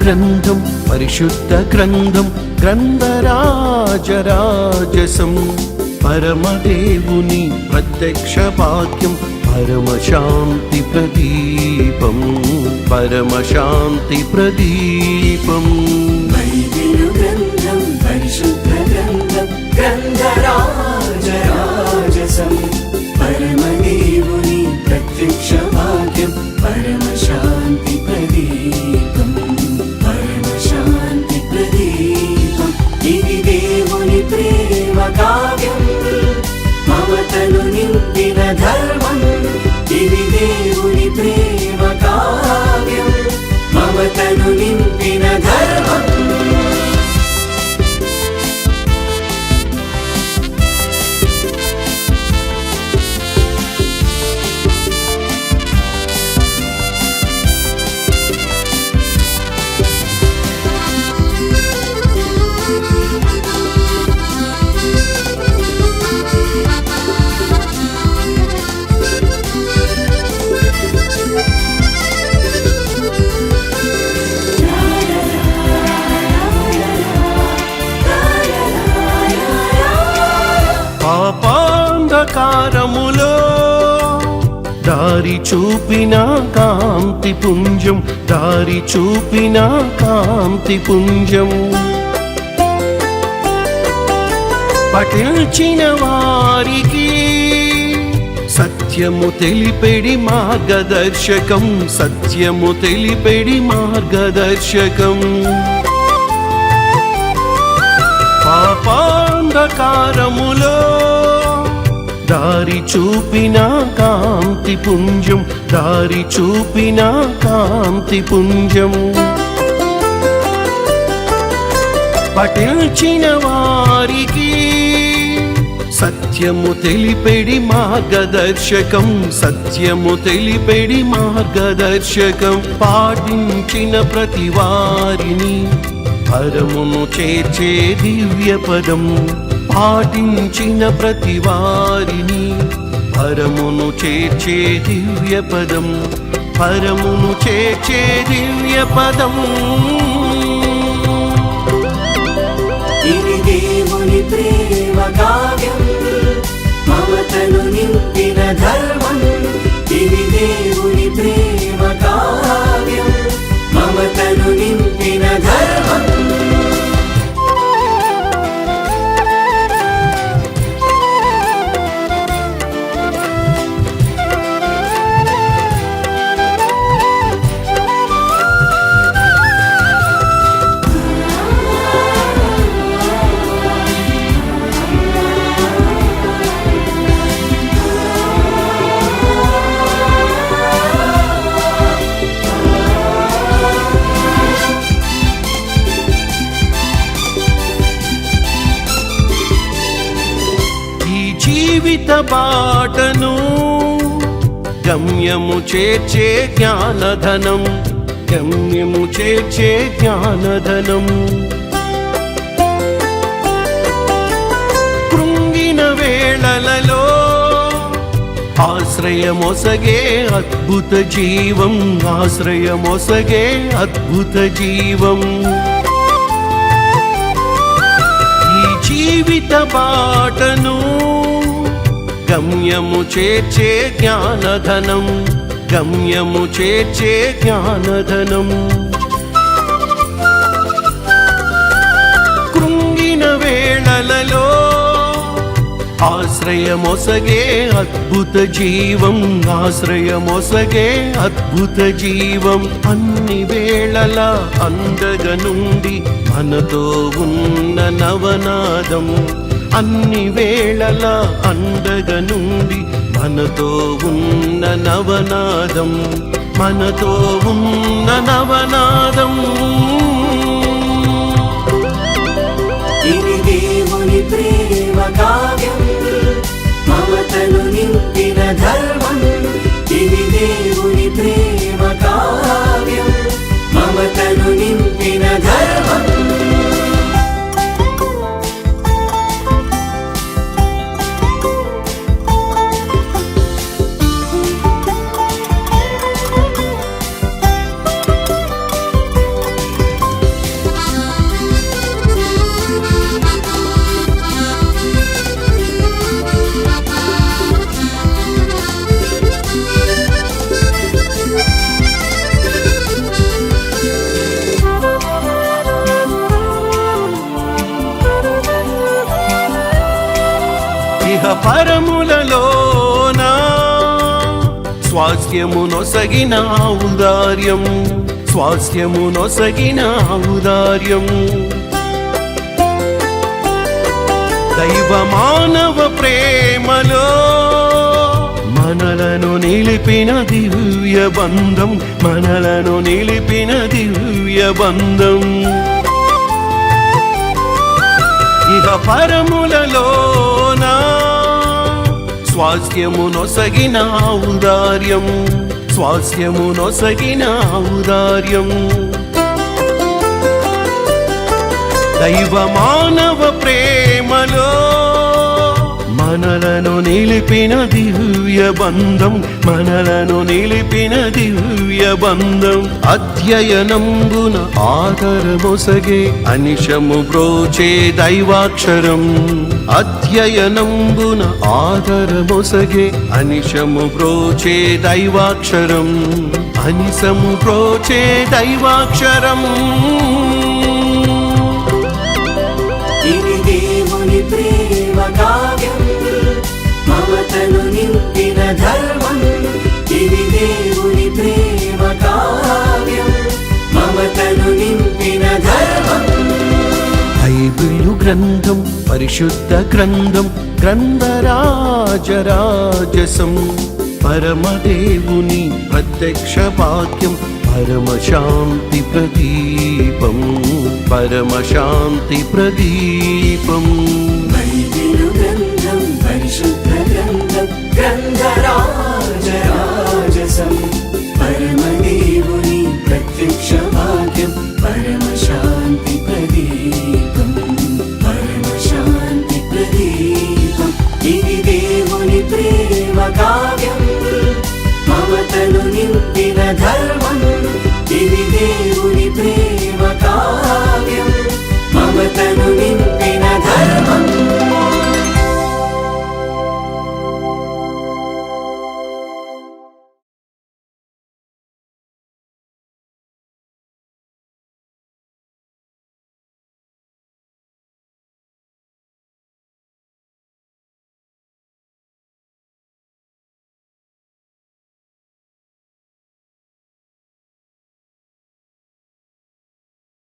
గ్రంథం పరిశుద్ధ గ్రంథం గ్రంథరాజరాజసం పరమదేవుని ప్రత్యక్ష వాక్యం పరమశాంతి ప్రదీపం పరమశాంతి ప్రదీపం బైబిలు గ్రంథం పరిశుద్ధ గ్రంథం గ్రంథరాజరాజసం పరమదేవుని ప్రత్యక్ష వాక్యం పరమశాంతి ప్రదీపం పరమశాంతి ప్రదీపం ఇది దేవుని ప్రేమ కావ్యం మమతను నింపిన ధర్మం ఇది దేవుని ప్రేమ కావ్యం మమతను నింపిన ధర్మం పాపాంధకారములో దారి చూపిన కాంతి పుంజం దారి చూపిన కాంతి పుంజం పఠించిన వారికి సత్యము తెలిపెడి మార్గదర్శకం సత్యము తెలిపెడి మార్గదర్శకం పాపాంధకారములో దారి చూపిన కాంతి పుంజం దారి చూపిన కాంతి పుంజం పఠించిన వారికి సత్యము తెలిపెడి మార్గదర్శకం సత్యము తెలిపెడి మార్గదర్శకం పాటించిన ప్రతి వారిని పరమును చేర్చే దివ్య పదం పాటించిన ప్రతి వారిని పరమును చేర్చే దివ్య పదం పరమును చేర్చే దివ్య పదం ఇది దేవుని ప్రేమ కావ్యం మమతను నింపిన ధర్మం ఇది దేవుని ప్రేమ కావ్యం మమతను నింపిన ధర్మం జీవిత బాటను గమ్యము చేర్చే జ్ఞానధనం గమ్యము చేర్చే జ్ఞానధనం కృంగిన వేళలలో ఆశ్రయమొసగే అద్భుత జీవం ఆశ్రయమొసగే అద్భుత జీవం ఈ జీవిత బాటను గమ్యము చేర్చే జ్ఞానధనం గమ్యము చేర్చే జ్ఞానధనం కృంగిన వేళలలో ఆశ్రయమొసగే అద్భుత జీవం ఆశ్రయమొసగే అద్భుత జీవం అన్ని వేళల అండగా నుండి మనతో ఉన్న నవనాదం అన్ని వేళల అండగా నుండి మనతో ఉన్న నవనాదం మనతో ఉన్న నవనాదం ఇది దేవుని ప్రేమ కావ్యం మమతను నింపిన ధర్మం ఇది దేవుని ప్రేమ కావ్యం మమతను నింపిన ధర్మం పరములలోన స్వాస్థ్యమునొసగిన ఔదార్యం, స్వాస్థ్యమునొసగిన ఔదార్యం. దైవ మానవ ప్రేమలో మనలను నిలిపిన దివ్య బంధం, మనలను నిలిపిన దివ్య బంధం. ఇహ పరములలోన స్వాస్థ్యమునొసగిన ఔదార్యం, స్వాస్థ్యమునొసగిన ఔదార్యం. దైవ మానవ ప్రేమలో మనలను నిలిపిన దివ్య బంధం, మనలను నిలిపిన దివ్య బంధం. అధ్యయనంబున ఆదరమొసగే అనిశము బ్రోచే దైవాక్షరం, అధ్యయనంబున ఆదరమొసగే అనిశము బ్రోచే దైవాక్షరం, అనిశము బ్రోచే దైవాక్షరం. ఇది దేవుని ప్రేమ కావ్యం, మమతను నింపిన ధర్మం. ఇది దేవుని ప్రేమ కావ్యం, మమతను నింపిన ధర్మం. బైబిలు గ్రంథం పరిశుద్ధ గ్రంథం, గ్రంథరాజరాజసం. పరమదేవుని ప్రత్యక్ష వాక్యం, పరమశాంతి ప్రదీపం, పరమశాంతి ప్రదీపం. బైబిలు గ్రంథం పరిశుద్ధ గ్రంథం, గ్రంథరా